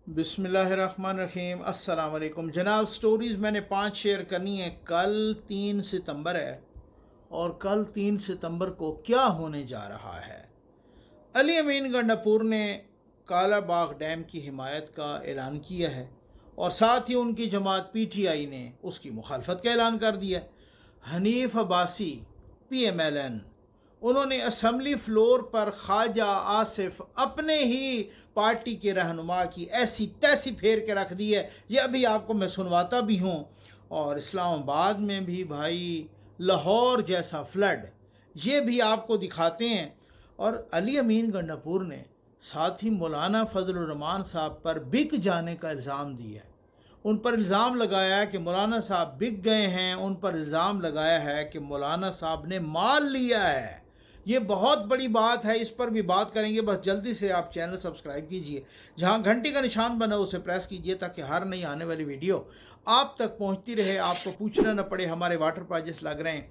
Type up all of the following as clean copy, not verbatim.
बिस्मिल्लाहिर्रहमानिर्रहीम। अस्सलाम वालेकुम जनाब। स्टोरीज़ मैंने 5 शेयर करनी है। कल 3 सितंबर है और कल 3 सितंबर को क्या होने जा रहा है। अली अमीन गंडापुर ने काला बाग डैम की हिमायत का ऐलान किया है और साथ ही उनकी जमात PTI ने उसकी मुखालफत का ऐलान कर दिया। हनीफ अब्बासी PMLN उन्होंने असम्बली फ्लोर पर ख्वाजा आसिफ अपने ही पार्टी के रहनुमा की ऐसी तैसी फेर के रख दी है। ये अभी आपको मैं सुनवाता भी हूँ। और इस्लामाबाद में भी भाई लाहौर जैसा फ्लड, ये भी आपको दिखाते हैं। और अली अमीन गंडापुर ने साथ ही मौलाना फजलुर रहमान साहब पर बिक जाने का इल्ज़ाम दिया है। उन पर इल्ज़ाम लगाया है कि मौलाना साहब बिक गए हैं। उन पर इल्ज़ाम लगाया है कि मौलाना साहब ने माल लिया है। ये बहुत बड़ी बात है, इस पर भी बात करेंगे। बस जल्दी से आप चैनल सब्सक्राइब कीजिए, जहां घंटी का निशान बना उसे प्रेस कीजिए ताकि हर नई आने वाली वीडियो आप तक पहुंचती रहे, आपको पूछना न पड़े। हमारे वाटर प्रोजेक्ट्स लग रहे हैं,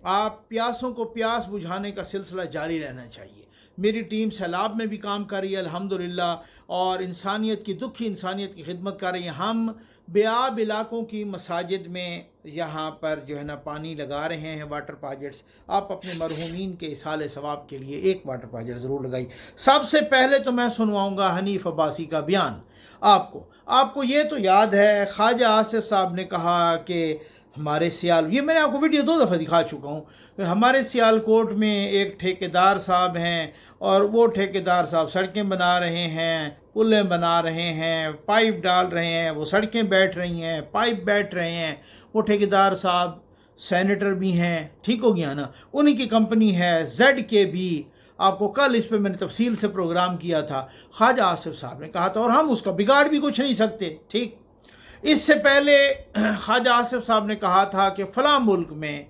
आप प्यासों को प्यास बुझाने का सिलसिला जारी रहना चाहिए। मेरी टीम सैलाब में भी काम कर रही है अल्हम्दुलिल्लाह, और इंसानियत की, दुखी इंसानियत की खिदमत कर रही है। हम बेआब इलाकों की मसाजिद में यहाँ पर जो है ना पानी लगा रहे हैं वाटर प्रोजेक्ट्स। आप अपने मरहूमीन के इसाले सवाब के लिए एक वाटर प्रोजेक्ट ज़रूर लगाई। सबसे पहले तो मैं सुनवाऊँगा हनीफ अब्बासी का बयान। आपको ये तो याद है, ख्वाजा आसिफ साहब ने कहा कि हमारे सियाल, ये मैंने आपको वीडियो 2 दफ़ा दिखा चुका हूँ। हमारे सियालकोट में एक ठेकेदार साहब हैं और वो ठेकेदार साहब सड़कें बना रहे हैं, पुलें बना रहे हैं, पाइप डाल रहे हैं, वो सड़कें बैठ रही हैं, पाइप बैठ रहे हैं। वो ठेकेदार साहब सेनेटर भी हैं, ठीक हो गया ना। उन्हीं की कंपनी है ZKB। आपको कल इस पे मैंने तफसील से प्रोग्राम किया था। ख्वाजा आसिफ साहब ने कहा था और हम उसका बिगाड़ भी कुछ नहीं सकते। ठीक, इससे पहले ख्वाजा आसिफ साहब ने कहा था कि फ़लाँ मुल्क में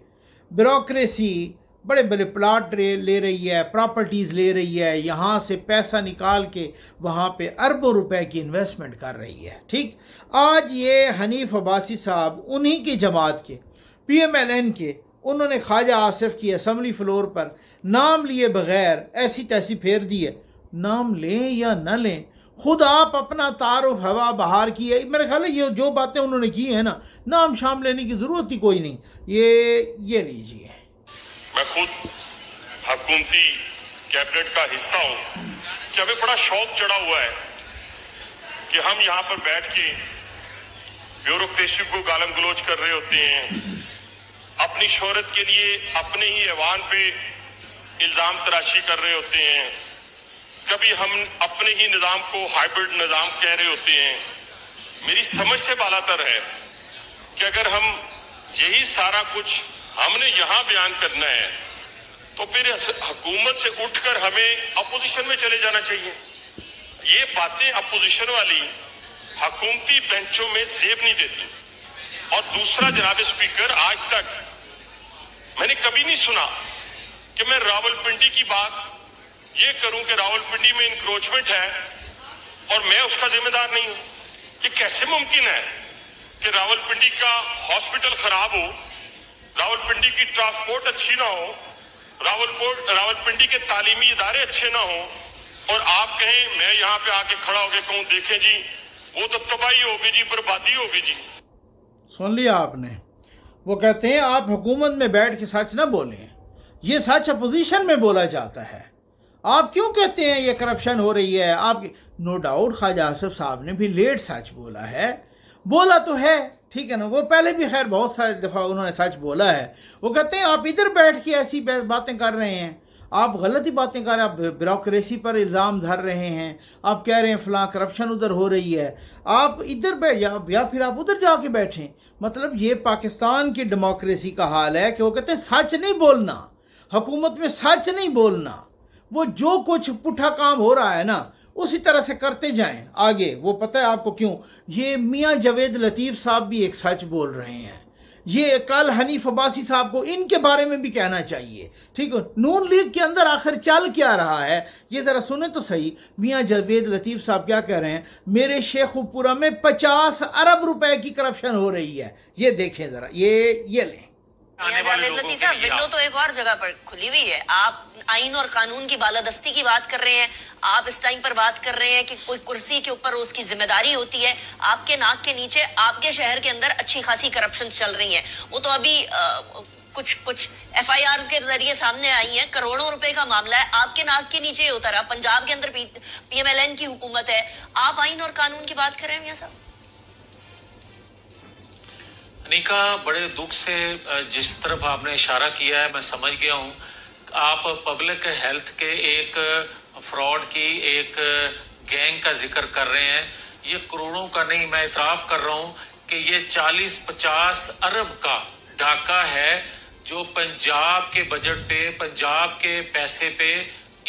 ब्यूरोक्रेसी बड़े बड़े प्लाट ले रही है, प्रॉपर्टीज़ ले रही है, यहाँ से पैसा निकाल के वहाँ पे अरबों रुपए की इन्वेस्टमेंट कर रही है। ठीक, आज ये हनीफ अब्बासी साहब उन्हीं की जमात के PMLN के, उन्होंने ख्वाजा आसिफ की असम्बली फ्लोर पर नाम लिए बग़ैर ऐसी तैसी फेर दी है। नाम लें या न लें, खुद आप अपना तारुफ हवा बहार की है। मेरे ख्याल है ये जो बातें उन्होंने की है ना, नाम शाम लेने की ज़रूरत ही कोई नहीं। ये लीजिए। मैं खुद हुकूमती कैबिनेट का हिस्सा हूं कि हमें बड़ा शौक चढ़ा हुआ है कि हम यहाँ पर बैठ के ब्यूरोक्रेसी को गालम गलोच कर रहे होते हैं, अपनी शोहरत के लिए अपने ही ऐवान पे इल्ज़ाम तराशी कर रहे होते हैं, कभी हम अपने ही निज़ाम को हाइब्रिड निज़ाम कह रहे होते हैं। मेरी समझ से बालातर है कि अगर हम यही सारा कुछ हमने यहाँ बयान करना है तो फिर हुकूमत से उठकर हमें अपोजिशन में चले जाना चाहिए। ये बातें अपोजिशन वाली हुकूमती बेंचों में जेब नहीं देती। और दूसरा, जनाब स्पीकर, आज तक मैंने कभी नहीं सुना कि मैं रावलपिंडी की बात ये करूं कि रावलपिंडी में इंक्रोचमेंट है और मैं उसका जिम्मेदार नहीं हूं। ये कैसे मुमकिन है कि रावलपिंडी का हॉस्पिटल खराब हो, रावलपिंडी की ट्रांसपोर्ट अच्छी ना हो, रावलपिंडी के तालीमी इदारे अच्छे ना हो, और आप कहें, मैं यहाँ पे आके खड़ा होके कहूँ, देखें जी वो तो तबाही होगी जी, बर्बादी होगी जी। सुन लिया आपने। वो कहते हैं आप हुकूमत में बैठ के सच ना बोलें, ये सच अपोजिशन में बोला जाता है। आप क्यों कहते हैं ये करप्शन हो रही है? आप, नो डाउट ख्वाजा आसिफ साहब ने भी लेट सच बोला है, बोला तो है, ठीक है ना। वो पहले भी खैर बहुत सारी दफ़ा उन्होंने सच बोला है। वो कहते हैं आप इधर बैठ के ऐसी बातें कर रहे हैं, आप गलत ही बातें कर रहे हैं, आप ब्यूरोक्रेसी पर इल्ज़ाम धर रहे हैं, आप कह रहे हैं फ़लाँ करप्शन उधर हो रही है, आप इधर बैठ या फिर आप उधर जाके बैठें। मतलब ये पाकिस्तान की डेमोक्रेसी का हाल है कि वो कहते हैं सच नहीं बोलना, हुकूमत में सच नहीं बोलना। वो जो कुछ पुट्ठा काम हो रहा है ना, उसी तरह से करते जाएं आगे। वो पता है आपको क्यों? ये मियाँ जावेद लतीफ़ साहब भी एक सच बोल रहे हैं। ये कल हनीफ अब्बासी साहब को इनके बारे में भी कहना चाहिए। ठीक है, नून लीग के अंदर आखिर चल क्या रहा है ये ज़रा सुने तो सही। मियाँ जावेद लतीफ़ साहब क्या कह रहे हैं? मेरे शेखुपुरा में 50 अरब रुपए की करप्शन हो रही है। ये देखें ज़रा, ये लें। आने वाले लोगों के लिए विंडो तो एक और जगह पर खुली हुई है। आप आइन और कानून की बालादस्ती की बात कर रहे हैं, आप इस टाइम पर बात कर रहे हैं कि कोई कुर्सी के ऊपर उसकी जिम्मेदारी होती है। आपके नाक के नीचे आपके शहर के अंदर अच्छी खासी करप्शन चल रही है। वो तो अभी कुछ FIRs के जरिए सामने आई हैं, करोड़ों रुपए का मामला है, आपके नाक के नीचे उतरा। पंजाब के अंदर PMLN की हुकूमत है, आप आइन और कानून की बात कर रहे हैं मियां साहब। अनिका, बड़े दुख से जिस तरफ आपने इशारा किया है मैं समझ गया हूँ। आप पब्लिक हेल्थ के एक फ्रॉड की एक गैंग का जिक्र कर रहे हैं। ये करोड़ों का नहीं, मैं इतराफ कर रहा हूँ कि ये 40-50 अरब का डाका है जो पंजाब के बजट पे, पंजाब के पैसे पे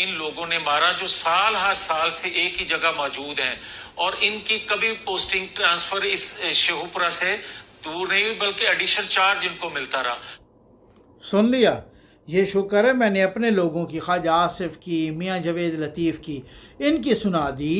इन लोगों ने मारा, जो साल हर साल से एक ही जगह मौजूद हैं और इनकी कभी पोस्टिंग ट्रांसफर इस शेखुपुरा से दूर नहीं हुई, बल्कि एडिशनल चार्ज इनको मिलता रहा। सुन लिया, ये शुक्र है मैंने अपने लोगों की, ख्वाजा आसिफ की, मियाँ जवेद लतीफ़ की, इनकी सुना दी।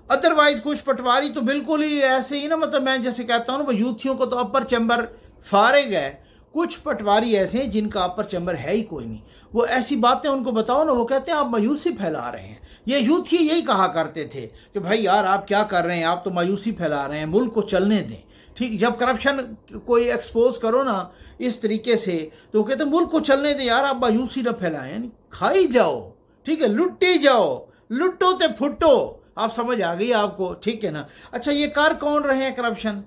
अदरवाइज कुछ पटवारी तो बिल्कुल ही ऐसे ही ना, मतलब मैं जैसे कहता हूँ ना, यूथियों को तो अपर चैम्बर फारिग है, कुछ पटवारी ऐसे हैं जिनका अपर चैम्बर है ही कोई नहीं। वो ऐसी बातें उनको बताओ ना, वो कहते हैं आप मायूसी फैला रहे हैं। ये यूथी यही कहा करते थे कि भाई यार आप क्या कर रहे हैं, आप तो मायूसी फैला रहे हैं, मुल्क को चलने दें। ठीक, जब करप्शन कोई एक्सपोज करो ना इस तरीके से, तो वो कहते हैं मुल्क को चलने दें यार, आप मायूसी ना फैलाएं, यानी खाई जाओ, ठीक है, लुट्टी जाओ, लुट्टो ते फुट्टो। आप समझ आ गई आपको, ठीक है ना। अच्छा, ये कर कौन रहे हैं करप्शन?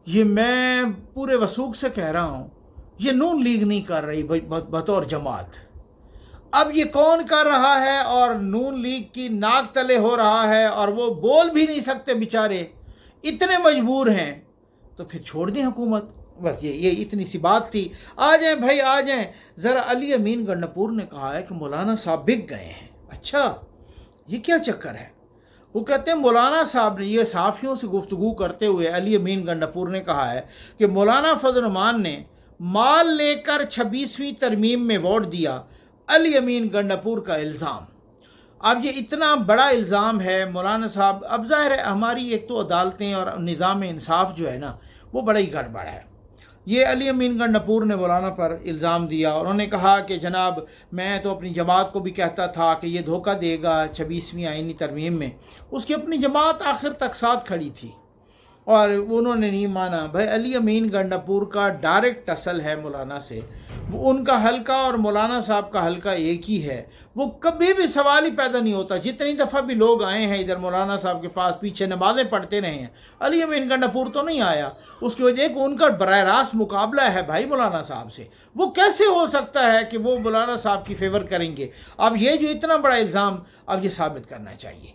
ये मैं पूरे वसूख से कह रहा हूँ, ये नून लीग नहीं कर रही बतौर जमात। अब ये कौन कर रहा है, और नून लीग की नाक तले हो रहा है, और वो बोल भी नहीं सकते बेचारे, इतने मजबूर हैं, तो फिर छोड़ दें हुकूमत। बस ये इतनी सी बात थी। आ जाएं भाई, आ जाएं। ज़रा अली अमीन गंडापुर ने कहा है कि मौलाना साहब बिक गए हैं। अच्छा, ये क्या चक्कर है? वो कहते हैं मौलाना साहब ने, ये सहाफ़ियों से गुफ्तगू करते हुए अली अमीन गंडापुर ने कहा है कि मौलाना फजल रहमान ने माल लेकर 26वीं तरमीम में वोट दिया। अली अमीन गंडापुर का इल्ज़ाम। अब ये इतना बड़ा इल्ज़ाम है मौलाना साहब। अब ज़ाहिर है हमारी एक तो अदालतें और निज़ाम इंसाफ जो है ना, वो बड़ा ही गड़बड़ है। ये अली अमीन गंडापुर ने मौलाना पर इल्ज़ाम दिया, और उन्होंने कहा कि जनाब मैं तो अपनी जमात को भी कहता था कि ये धोखा देगा 26वीं आइनी तरमीम में। उसकी अपनी जमात आखिर तक साथ खड़ी थी और उन्होंने नहीं माना। भाई अली अमीन गंडापुर का डायरेक्ट असल है मौलाना से, वो उनका हल्का और मौलाना साहब का हल्का एक ही है। वो कभी भी सवाल ही पैदा नहीं होता। जितनी दफ़ा भी लोग आए हैं इधर मौलाना साहब के पास, पीछे नमाज़ें पढ़ते रहे हैं, अली अमीन गंडापुर तो नहीं आया। उसकी वजह कि उनका बराह रास्त मुकाबला है भाई मौलाना साहब से। वो कैसे हो सकता है कि वो मौलाना साहब की फेवर करेंगे? अब ये जो इतना बड़ा इल्ज़ाम, अब ये साबित करना चाहिए,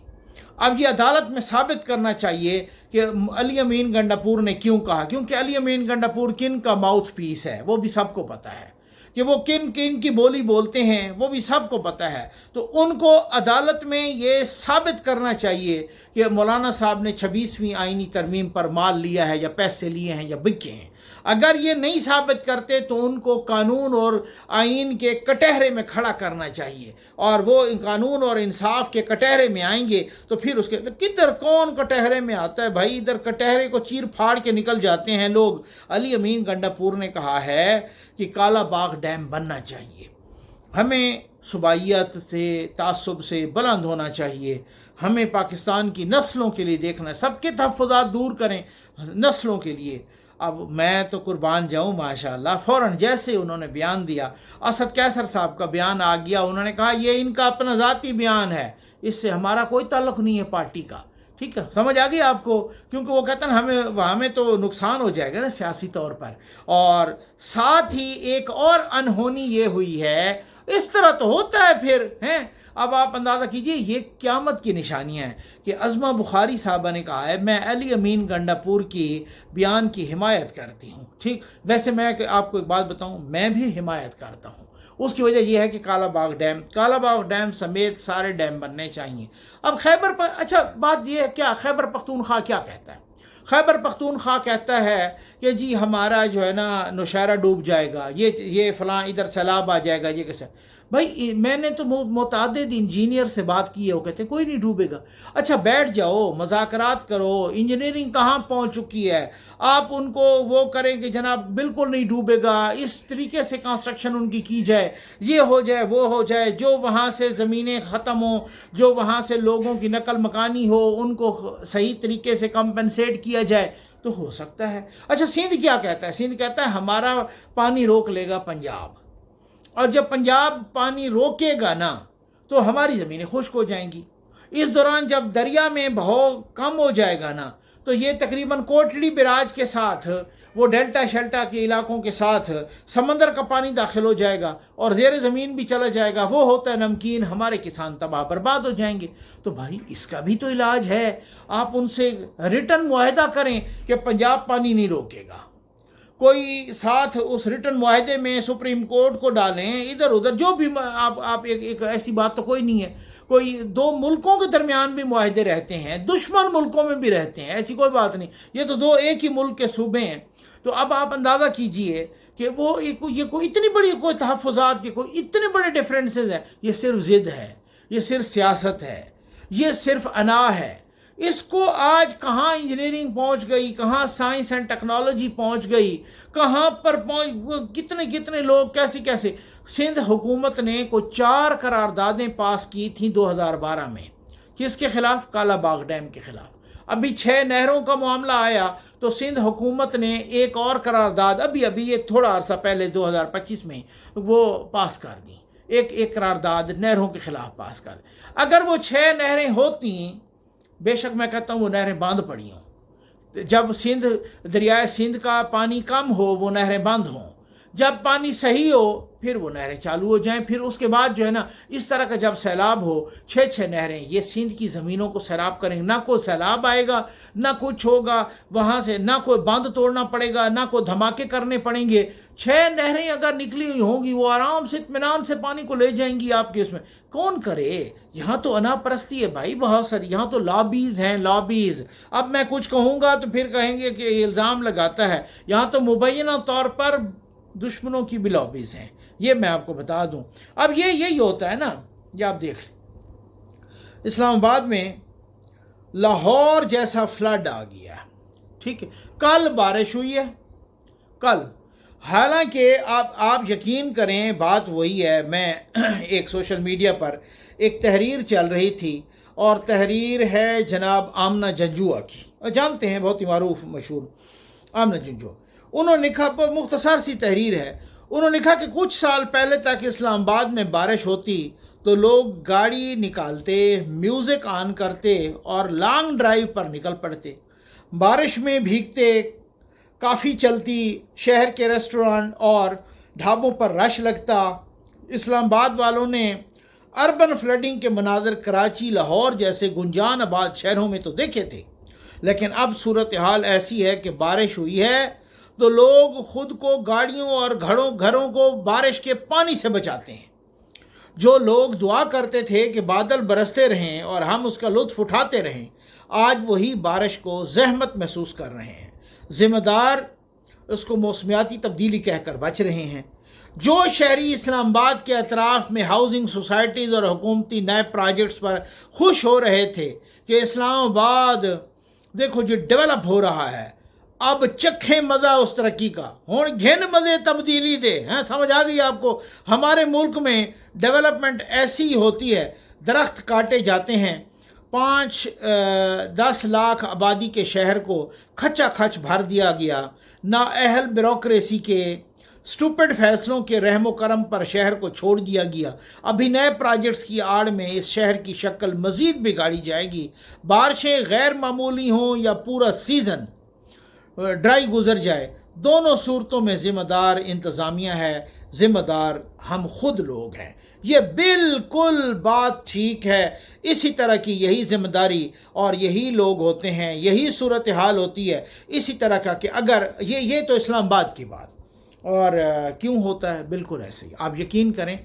अब ये अदालत में साबित करना चाहिए कि अली अमीन गंडापुर ने क्यों कहा। क्योंकि अली अमीन गंडापुर किन का माउथ पीस है वो भी सबको पता है, कि वो किन किन की बोली बोलते हैं वो भी सबको पता है। तो उनको अदालत में ये साबित करना चाहिए कि मौलाना साहब ने 26वीं आइनी तरमीम पर माल लिया है, या पैसे लिए हैं, या बिके हैं। अगर ये नहीं साबित करते तो उनको कानून और आइन के कटहरे में खड़ा करना चाहिए, और वो कानून और इंसाफ के कटहरे में आएंगे तो फिर उसके किधर कौन कटहरे में आता है भाई, इधर कटहरे को चीर फाड़ के निकल जाते हैं लोग। अली अमीन गंडापुर ने कहा है कि काला बाग डैम बनना चाहिए। हमें सुबाइयत से, तासुब से बुलंद होना चाहिए। हमें पाकिस्तान की नस्लों के लिए देखना, सबके तहफ़्फ़ुज़ात दूर करें नस्लों के लिए। अब मैं तो कुर्बान जाऊँ माशाअल्लाह, फ़ौरन जैसे उन्होंने बयान दिया, असद कैसर साहब का बयान आ गया। उन्होंने कहा ये इनका अपना ज़ाती बयान है, इससे हमारा कोई ताल्लुक़ नहीं है पार्टी का। ठीक है, समझ आ गई आपको? क्योंकि वो कहते हैं हमें तो नुकसान हो जाएगा ना सियासी तौर पर। और साथ ही एक और अनहोनी ये हुई है, इस तरह तो होता है फिर हैं। अब आप अंदाज़ा कीजिए, ये क़यामत की निशानियाँ हैं कि अज़मा बुखारी साहबा ने कहा है मैं अली अमीन गंडापुर की बयान की हिमायत करती हूँ। ठीक, वैसे मैं आपको एक बात बताऊँ, मैं भी हिमायत करता हूँ। उसकी वजह यह है कि काला बाग डैम समेत सारे डैम बनने चाहिए। अब अच्छा बात यह है, क्या खैबर पख्तूनख्वा क्या कहता है? खैबर पख्तूनख्वा कहता है कि जी हमारा जो है ना नौशहरा डूब जाएगा, ये फ़लाँ इधर सैलाब आ जाएगा। ये कैसे? भाई मैंने तो मुतअद्दिद इंजीनियर से बात की है, वो कहते हैं कोई नहीं डूबेगा। अच्छा बैठ जाओ, मज़ाकरात करो, इंजीनियरिंग कहाँ पहुँच चुकी है, आप उनको वो करें कि जनाब बिल्कुल नहीं डूबेगा, इस तरीके से कंस्ट्रक्शन उनकी की जाए, ये हो जाए वो हो जाए, जो वहाँ से ज़मीनें ख़त्म हो, जो वहाँ से लोगों की नकल मकानी हो, उनको सही तरीके से कंपनसेट किया जाए तो हो सकता है। अच्छा सिंध क्या कहता है? सिंध कहता है हमारा पानी रोक लेगा पंजाब, और जब पंजाब पानी रोकेगा ना तो हमारी ज़मीनें खुश्क हो जाएंगी। इस दौरान जब दरिया में बहाव कम हो जाएगा ना तो ये तकरीबन कोटली बिराज के साथ वो डेल्टा शेल्टा के इलाकों के साथ समंदर का पानी दाखिल हो जाएगा और ज़ेर ज़मीन भी चला जाएगा, वो होता है नमकीन, हमारे किसान तबाह बर्बाद हो जाएंगे। तो भाई इसका भी तो इलाज है, आप उनसे रिटर्न मुआहदा करें कि पंजाब पानी नहीं रोकेगा, कोई साथ उस रिटर्न मुआहदे में सुप्रीम कोर्ट को डालें, इधर उधर जो भी आप एक ऐसी बात तो कोई नहीं है, कोई दो मुल्कों के दरमियान भी मुआहदे रहते हैं, दुश्मन मुल्कों में भी रहते हैं, ऐसी कोई बात नहीं, ये तो दो एक ही मुल्क के सूबे हैं। तो अब आप अंदाज़ा कीजिए कि वो ये कोई इतनी बड़ी कोई तहफ़्फ़ुज़ात के कोई इतने बड़े डिफरेंसेस हैं, ये सिर्फ ज़िद है, ये सिर्फ सियासत है, ये सिर्फ अना है। इसको आज कहाँ इंजीनियरिंग पहुँच गई, कहाँ साइंस एंड टेक्नोलॉजी पहुँच गई, कहाँ पर पहुँच, कितने कितने लोग कैसे कैसे। सिंध हुकूमत ने को 4 करारदादें पास की थी 2012 में, किसके खिलाफ? काला बाग डैम के खिलाफ। अभी 6 नहरों का मामला आया तो सिंध हुकूमत ने एक और करारदाद अभी ये थोड़ा अर्सा पहले 2025 में वो पास कर दी, एक करारदाद नहरों के खिलाफ पास कर दी। अगर वो 6 नहरें होती, बेशक मैं कहता हूँ वो नहरें बांध पड़ी हों, जब दरियाए सिंध का पानी कम हो वो नहरें बंद हों, जब पानी सही हो फिर वो नहरें चालू हो जाएं, फिर उसके बाद जो है ना इस तरह का जब सैलाब हो 6 नहरें ये सिंध की ज़मीनों को सैलाब करेंगे, ना कोई सैलाब आएगा ना कुछ होगा वहाँ से, ना कोई बांध तोड़ना पड़ेगा, ना कोई धमाके करने पड़ेंगे। 6 नहरें अगर निकली हुई होंगी वो आराम से इत्मीनान से पानी को ले जाएंगी आपके उसमें। कौन करे? यहाँ तो अनापरस्ती है भाई बहुत सारी, यहाँ तो लॉबीज़ हैं, लॉबीज़। अब मैं कुछ कहूँगा तो फिर कहेंगे कि इल्ज़ाम लगाता है, यहाँ तो मुबैना तौर पर दुश्मनों की भी लॉबीज़ हैं, ये मैं आपको बता दूं। अब यही होता है ना, ये आप देख, इस्लामाबाद में लाहौर जैसा फ्लड आ गया, ठीक है, कल बारिश हुई है, कल, हालांकि आप यकीन करें बात वही है। मैं एक सोशल मीडिया पर एक तहरीर चल रही थी और तहरीर है जनाब आमना जंजुआ की, जानते हैं, बहुत ही मारूफ मशहूर आमना जंजुआ। उन्होंने लिखा, मुख्तसर सी तहरीर है, उन्होंने लिखा कि कुछ साल पहले तक इस्लामाबाद में बारिश होती तो लोग गाड़ी निकालते, म्यूज़िक ऑन करते और लॉन्ग ड्राइव पर निकल पड़ते, बारिश में भीगते, काफ़ी चलती, शहर के रेस्टोरेंट और ढाबों पर रश लगता। इस्लामाबाद वालों ने अर्बन फ्लडिंग के मनाज़र कराची, लाहौर जैसे गुंजान आबाद शहरों में तो देखे थे, लेकिन अब सूरत हाल ऐसी है कि बारिश हुई है तो लोग खुद को, गाड़ियों और घरों को बारिश के पानी से बचाते हैं। जो लोग दुआ करते थे कि बादल बरसते रहें और हम उसका लुत्फ़ उठाते रहें, आज वही बारिश को ज़हमत महसूस कर रहे हैं। ज़िम्मेदार उसको मौसमियाती तब्दीली कहकर बच रहे हैं। जो शहरी इस्लामाबाद के अतराफ़ में हाउसिंग सोसाइटीज़ और हुकूमती नए प्रोजेक्ट्स पर खुश हो रहे थे कि इस्लामाबाद देखो जो डेवलप हो रहा है, अब चखें मज़ा उस तरक्की का, हुण घिन मज़े तब्दीली दे हैं। समझ आ गई आपको? हमारे मुल्क में डेवलपमेंट ऐसी होती है, दरख्त काटे जाते हैं, 5-10 लाख आबादी के शहर को खचा खच भर दिया गया, नाअहल ब्यूरोक्रेसी के स्टूपिड फैसलों के रहमो करम पर शहर को छोड़ दिया गया। अभी नए प्रोजेक्ट्स की आड़ में इस शहर की शक्ल मज़ीद बिगाड़ी जाएगी। बारिशें गैर मामूली हों या पूरा सीज़न ड्राई गुजर जाए, दोनों सूरतों में ज़िम्मेदार इंतज़ामिया है, ज़िम्मेदार हम खुद लोग हैं। ये बिल्कुल बात ठीक है। इसी तरह की यही ज़िम्मेदारी और यही लोग होते हैं, यही सूरत हाल होती है। इसी तरह का कि अगर ये तो इस्लामाबाद की बात, और क्यों होता है बिल्कुल ऐसे ही। आप यकीन करें,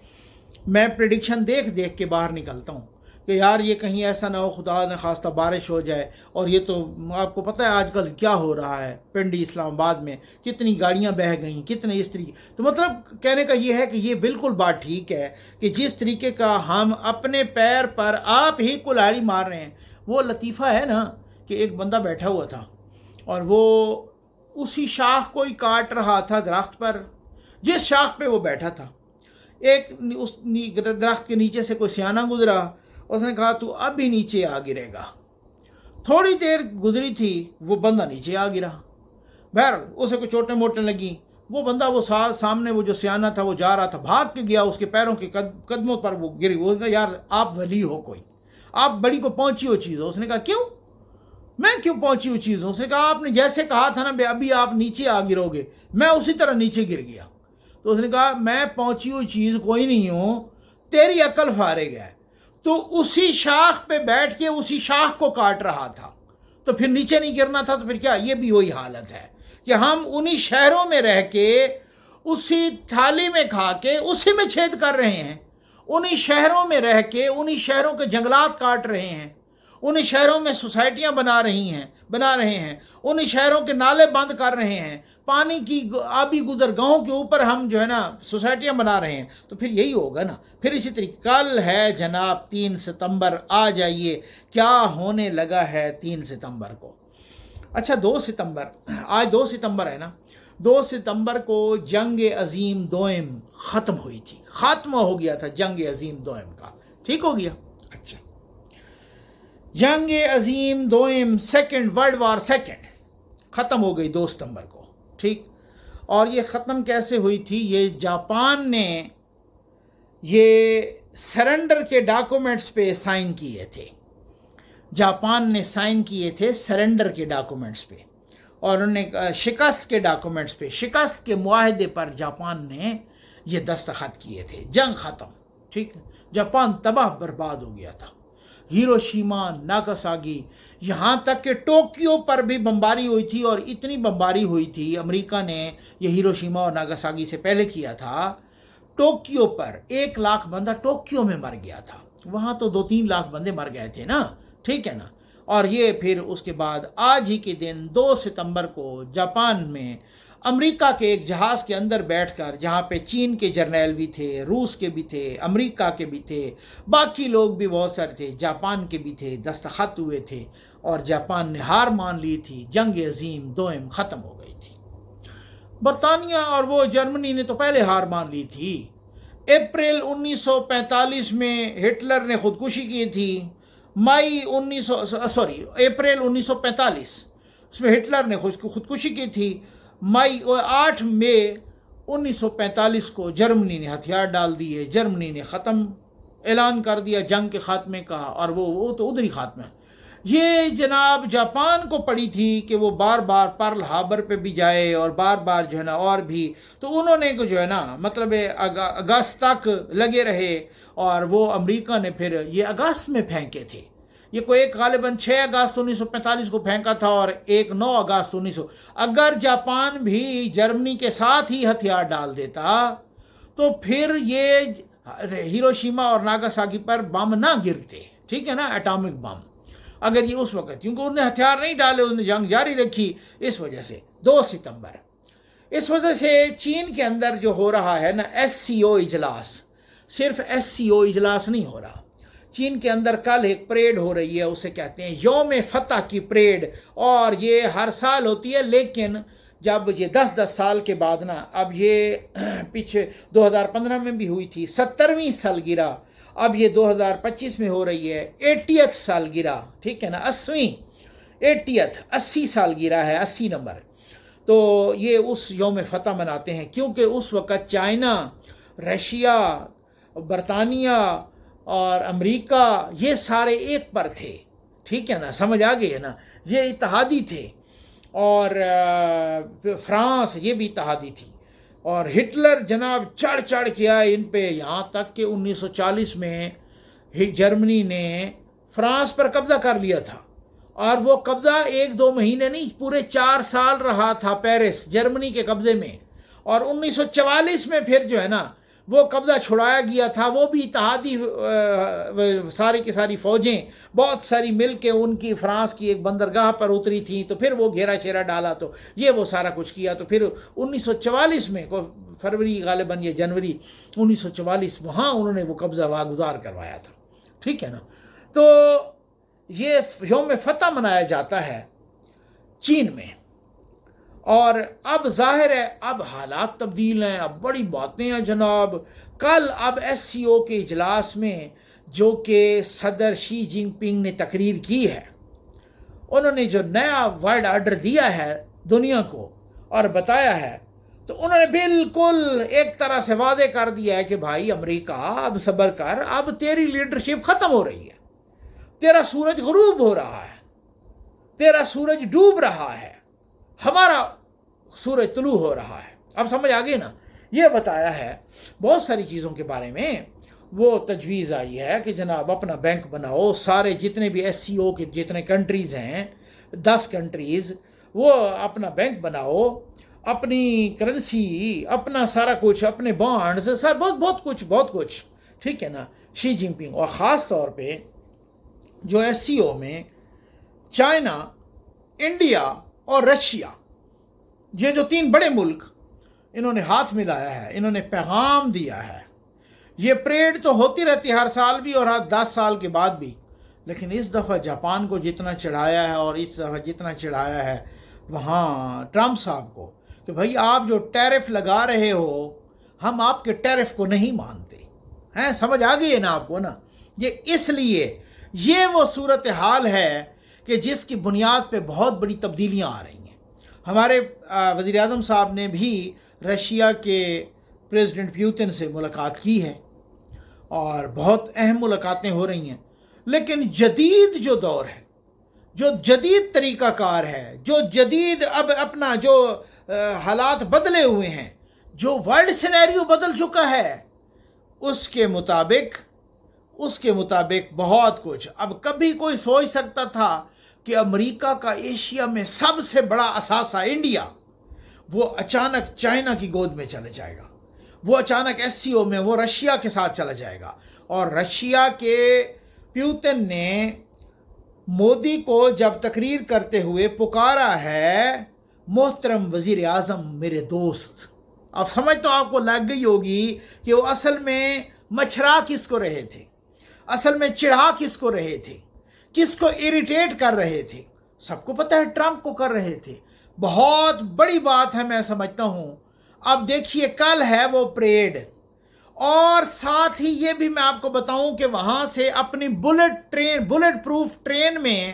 मैं प्रेडिक्शन देख के बाहर निकलता हूँ کہ یار یہ کہیں ایسا نہ ہو خدا نہ خواستہ بارش ہو جائے. اور یہ تو آپ کو پتہ ہے آج کل کیا ہو رہا ہے پنڈی اسلام آباد میں، کتنی گاڑیاں بہہ گئیں، کتنے اس طریقے. تو مطلب کہنے کا یہ ہے کہ یہ بالکل بات ٹھیک ہے کہ جس طریقے کا ہم اپنے پیر پر آپ ہی کلاڑی مار رہے ہیں. وہ لطیفہ ہے نا کہ ایک بندہ بیٹھا ہوا تھا اور وہ اسی شاخ کو ہی کاٹ رہا تھا درخت پر جس شاخ پہ وہ بیٹھا تھا. ایک اس درخت کے نیچے سے کوئی سیانہ گزرا، اس نے کہا تو اب بھی نیچے آ گرے گا. تھوڑی دیر گزری تھی وہ بندہ نیچے آ گرا. بہرحال اسے کوئی چوٹیں موٹیں لگیں. وہ بندہ وہ سامنے وہ جو سیانہ تھا وہ جا رہا تھا، بھاگ کے گیا اس کے پیروں کے قدموں پر وہ گری. وہ کہا یار آپ ولی ہو، کوئی آپ بڑی کو پہنچی ہو چیز ہو. اس نے کہا کیوں، میں کیوں پہنچی ہوئی چیز ہوں؟ اس نے کہا آپ نے جیسے کہا تھا نا بے ابھی آپ نیچے آ گرو گے، میں اسی طرح نیچے گر گیا. تو اس نے کہا میں پہنچی ہوئی چیز کوئی نہیں ہوں، تیری عقل فارغ ہے. تو اسی شاخ پہ بیٹھ کے اسی شاخ کو کاٹ رہا تھا تو پھر نیچے نہیں گرنا تھا؟ تو پھر کیا؟ یہ بھی وہی حالت ہے کہ ہم انہی شہروں میں رہ کے اسی تھالی میں کھا کے اسی میں چھید کر رہے ہیں، انہی شہروں میں رہ کے انہی شہروں کے جنگلات کاٹ رہے ہیں، انہی شہروں میں سوسائٹیاں بنا رہے ہیں، انہی شہروں کے نالے بند کر رہے ہیں، پانی کی آبی گزرگاہوں کے اوپر ہم جو ہے نا سوسائٹیاں بنا رہے ہیں. تو پھر یہی ہوگا نا. پھر اسی طریقے کل ہے جناب 3 ستمبر، آ جائیے کیا ہونے لگا ہے 3 ستمبر کو. اچھا 2 ستمبر، آج 2 ستمبر ہے نا. 2 ستمبر کو جنگ عظیم دوئم ختم ہوئی تھی، خاتمہ ہو گیا تھا جنگ عظیم دوئم کا. ٹھیک ہو گیا. اچھا جنگ عظیم دوئم سیکنڈ ورلڈ وار سیکنڈ ختم ہو گئی 2 ستمبر کو. ٹھیک. اور یہ ختم کیسے ہوئی تھی؟ یہ جاپان نے یہ سرنڈر کے ڈاکومنٹس پہ سائن کیے تھے. جاپان نے سائن کیے تھے سرنڈر کے ڈاکومنٹس پہ، اور انہوں نے شکست کے ڈاکومنٹس پہ، شکست کے معاہدے پر جاپان نے یہ دستخط کیے تھے. جنگ ختم. ٹھیک. جاپان تباہ برباد ہو گیا تھا. ہیروشیما، ناگاساکی، یہاں تک کہ ٹوکیو پر بھی بمباری ہوئی تھی. اور اتنی بمباری ہوئی تھی، امریکہ نے یہ ہیروشیما اور ناگاساکی سے پہلے کیا تھا. ٹوکیو پر 1 لاکھ بندہ ٹوکیو میں مر گیا تھا. وہاں تو 2-3 لاکھ بندے مر گئے تھے نا. ٹھیک ہے نا. اور یہ پھر اس کے بعد آج ہی کے دن 2 ستمبر کو جاپان میں امریکہ کے ایک جہاز کے اندر بیٹھ کر، جہاں پہ چین کے جرنیل بھی تھے، روس کے بھی تھے، امریکہ کے بھی تھے، باقی لوگ بھی بہت سارے تھے، جاپان کے بھی تھے، دستخط ہوئے تھے اور جاپان نے ہار مان لی تھی. جنگ عظیم دوئم ختم ہو گئی تھی. برطانیہ اور وہ جرمنی نے تو پہلے ہار مان لی تھی. اپریل 1945 میں ہٹلر نے خودکشی کی تھی. اپریل 1945 اس میں ہٹلر نے خودکشی کی تھی. 8 مئی 1945 کو جرمنی نے ہتھیار ڈال دیے. جرمنی نے اعلان کر دیا جنگ کے خاتمے کا، اور وہ تو ادھر ہی خاتمہ. یہ جناب جاپان کو پڑی تھی کہ وہ بار بار پرل ہاربر پہ بھی جائے اور بار بار جو ہے نا اور بھی. تو انہوں نے جو ہے نا مطلب اگست تک لگے رہے، اور وہ امریکہ نے پھر یہ اگست میں پھینکے تھے. یہ کوئی ایک غالباً 6 اگست 1945 کو پھینکا تھا اور ایک 9 اگست 1900. اگر جاپان بھی جرمنی کے ساتھ ہی ہتھیار ڈال دیتا تو پھر یہ ہیروشیما اور ناگاساکی پر بم نہ گرتے. ٹھیک ہے نا، ایٹامک بم. اگر یہ اس وقت، کیونکہ انہوں نے ہتھیار نہیں ڈالے، انہوں نے جنگ جاری رکھی. اس وجہ سے 2 ستمبر، اس وجہ سے چین کے اندر جو ہو رہا ہے نا SCO اجلاس، صرف SCO اجلاس نہیں ہو رہا. چین کے اندر کل ایک پریڈ ہو رہی ہے، اسے کہتے ہیں یوم فتح کی پریڈ، اور یہ ہر سال ہوتی ہے. لیکن جب یہ 10 سال کے بعد نا، اب یہ پیچھے 2015 میں بھی ہوئی تھی 70ویں سالگرہ، اب یہ 2025 میں ہو رہی ہے 80th سالگرہ. ٹھیک ہے نا، 80 سالگرہ ہے، 80 نمبر. تو یہ اس یوم فتح مناتے ہیں، کیونکہ اس وقت چائنا، رشیا، برطانیہ اور امریکہ یہ سارے ایک پر تھے. ٹھیک ہے نا، سمجھ آ گئی ہے نا، یہ اتحادی تھے. اور فرانس یہ بھی اتحادی تھی. اور ہٹلر جناب چڑھ کے آئے ان پہ، یہاں تک کہ 1940 میں جرمنی نے فرانس پر قبضہ کر لیا تھا. اور وہ قبضہ 1-2 مہینے نہیں، پورے 4 سال رہا تھا پیرس جرمنی کے قبضے میں. اور 1944 میں پھر جو ہے نا وہ قبضہ چھڑایا گیا تھا، وہ بھی اتحادی ساری کی ساری فوجیں بہت ساری مل کے ان کی فرانس کی ایک بندرگاہ پر اتری تھیں، تو پھر وہ گھیرا شیرا ڈالا، تو یہ وہ سارا کچھ کیا، تو پھر 1944 میں فروری غالباً یا جنوری 1944 وہاں انہوں نے وہ قبضہ واگزار کروایا تھا، ٹھیک ہے نا۔ تو یہ یوم فتح منایا جاتا ہے چین میں، اور اب ظاہر ہے اب حالات تبدیل ہیں، اب بڑی باتیں ہیں جناب۔ کل اب SCO کے اجلاس میں جو کہ صدر شی جن پنگ نے تقریر کی ہے، انہوں نے جو نیا ورلڈ آرڈر دیا ہے دنیا کو اور بتایا ہے، تو انہوں نے بالکل ایک طرح سے وعدے کر دیا ہے کہ بھائی امریکہ اب صبر کر، اب تیری لیڈرشپ ختم ہو رہی ہے، تیرا سورج غروب ہو رہا ہے، تیرا سورج ڈوب رہا ہے، ہمارا سورج طلوع ہو رہا ہے۔ اب سمجھ آگے نا۔ یہ بتایا ہے بہت ساری چیزوں کے بارے میں، وہ تجویز آئی ہے کہ جناب اپنا بینک بناؤ، سارے جتنے بھی SCO کے جتنے کنٹریز ہیں 10 کنٹریز، وہ اپنا بینک بناؤ، اپنی کرنسی، اپنا سارا کچھ، اپنے بانڈز، بہت کچھ، ٹھیک ہے نا۔ شی جن پنگ، اور خاص طور پہ جو SCO میں چائنا، انڈیا اور رشیا، یہ جو 3 بڑے ملک انہوں نے ہاتھ ملایا ہے، انہوں نے پیغام دیا ہے۔ یہ پریڈ تو ہوتی رہتی ہے ہر سال بھی اور 10 سال کے بعد بھی، لیکن اس دفعہ جاپان کو جتنا چڑھایا ہے اور اس دفعہ جتنا چڑھایا ہے وہاں ٹرمپ صاحب کو کہ بھائی آپ جو ٹیرف لگا رہے ہو، ہم آپ کے ٹیرف کو نہیں مانتے ہیں۔ سمجھ آ گئی ہے نا آپ کو نا۔ یہ اس لیے یہ وہ صورتحال ہے کہ جس کی بنیاد پہ بہت بڑی تبدیلیاں آ رہی ہیں۔ ہمارے وزیر اعظم صاحب نے بھی رشیا کے پریزیڈنٹ پیوتن سے ملاقات کی ہے اور بہت اہم ملاقاتیں ہو رہی ہیں، لیکن جدید جو دور ہے، جو جدید طریقہ کار ہے، جو جدید اب اپنا جو حالات بدلے ہوئے ہیں، جو ورلڈ سینیریو بدل چکا ہے، اس کے مطابق بہت کچھ۔ اب کبھی کوئی سوچ سکتا تھا کہ امریکہ کا ایشیا میں سب سے بڑا اثاثہ انڈیا، وہ اچانک چائنا کی گود میں چلے جائے گا، وہ اچانک SCO میں وہ رشیا کے ساتھ چلا جائے گا۔ اور رشیا کے پیوتن نے مودی کو جب تقریر کرتے ہوئے پکارا ہے محترم وزیر اعظم میرے دوست، اب سمجھ تو آپ کو لگ گئی ہوگی کہ وہ اصل میں مچھرا کس کو رہے تھے، اصل میں چڑھا کس کو رہے تھے، کس کو اریٹیٹ کر رہے تھے۔ سب کو پتہ ہے ٹرمپ کو کر رہے تھے۔ بہت بڑی بات ہے، میں سمجھتا ہوں۔ اب دیکھیے کل ہے وہ پریڈ، اور ساتھ ہی یہ بھی میں آپ کو بتاؤں کہ وہاں سے اپنی بلٹ پروف ٹرین میں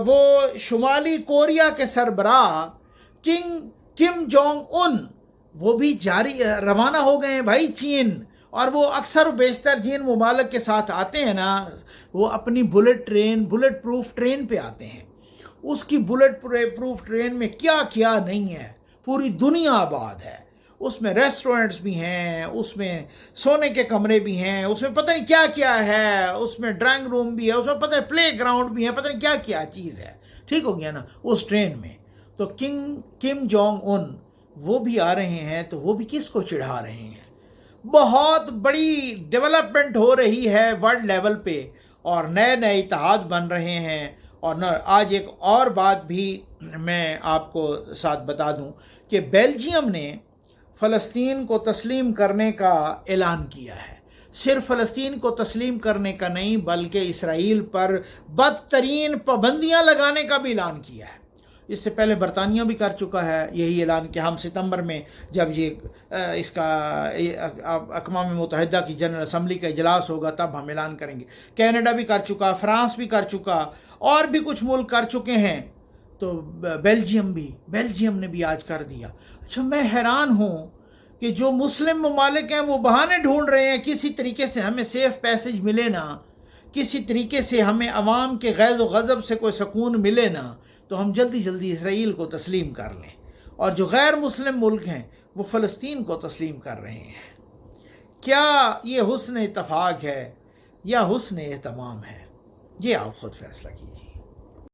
وہ شمالی کوریا کے سربراہ کم جونگ ان وہ بھی روانہ ہو گئے ہیں بھائی چین۔ اور وہ اکثر و بیشتر جن ممالک کے ساتھ آتے ہیں نا، وہ اپنی بلٹ پروف ٹرین پہ آتے ہیں۔ اس کی بلٹ پروف ٹرین میں کیا کیا نہیں ہے، پوری دنیا آباد ہے۔ اس میں ریسٹورنٹس بھی ہیں، اس میں سونے کے کمرے بھی ہیں، اس میں پتہ نہیں کیا کیا ہے، اس میں ڈرائنگ روم بھی ہے، اس میں پتہ نہیں پلے گراؤنڈ بھی ہے، پتہ نہیں کیا کیا چیز ہے، ٹھیک ہو گیا نا اس ٹرین میں۔ تو کم جونگ ان وہ بھی آ رہے ہیں، تو وہ بھی کس کو چڑھا رہے ہیں؟ بہت بڑی ڈیولپمنٹ ہو رہی ہے ورلڈ لیول پہ، اور نئے اتحاد بن رہے ہیں۔ اور آج ایک اور بات بھی میں آپ کو ساتھ بتا دوں کہ بیلجیم نے فلسطین کو تسلیم کرنے کا اعلان کیا ہے۔ صرف فلسطین کو تسلیم کرنے کا نہیں، بلکہ اسرائیل پر بدترین پابندیاں لگانے کا بھی اعلان کیا ہے۔ اس سے پہلے برطانیہ بھی کر چکا ہے یہی اعلان کہ ہم ستمبر میں جب اس کا اقوام متحدہ کی جنرل اسمبلی کا اجلاس ہوگا تب ہم اعلان کریں گے۔ کینیڈا بھی کر چکا، فرانس بھی کر چکا، اور بھی کچھ ملک کر چکے ہیں، تو بیلجیم نے بھی آج کر دیا۔ اچھا، میں حیران ہوں کہ جو مسلم ممالک ہیں وہ بہانے ڈھونڈ رہے ہیں کسی طریقے سے ہمیں سیف پیسج ملے نا، کسی طریقے سے ہمیں عوام کے غیظ و غضب سے کوئی سکون ملے نا، تو ہم جلدی اسرائیل کو تسلیم کر لیں، اور جو غیر مسلم ملک ہیں وہ فلسطین کو تسلیم کر رہے ہیں۔ کیا یہ حسن اتفاق ہے یا حسن اہتمام ہے؟ یہ آپ خود فیصلہ کیجیے۔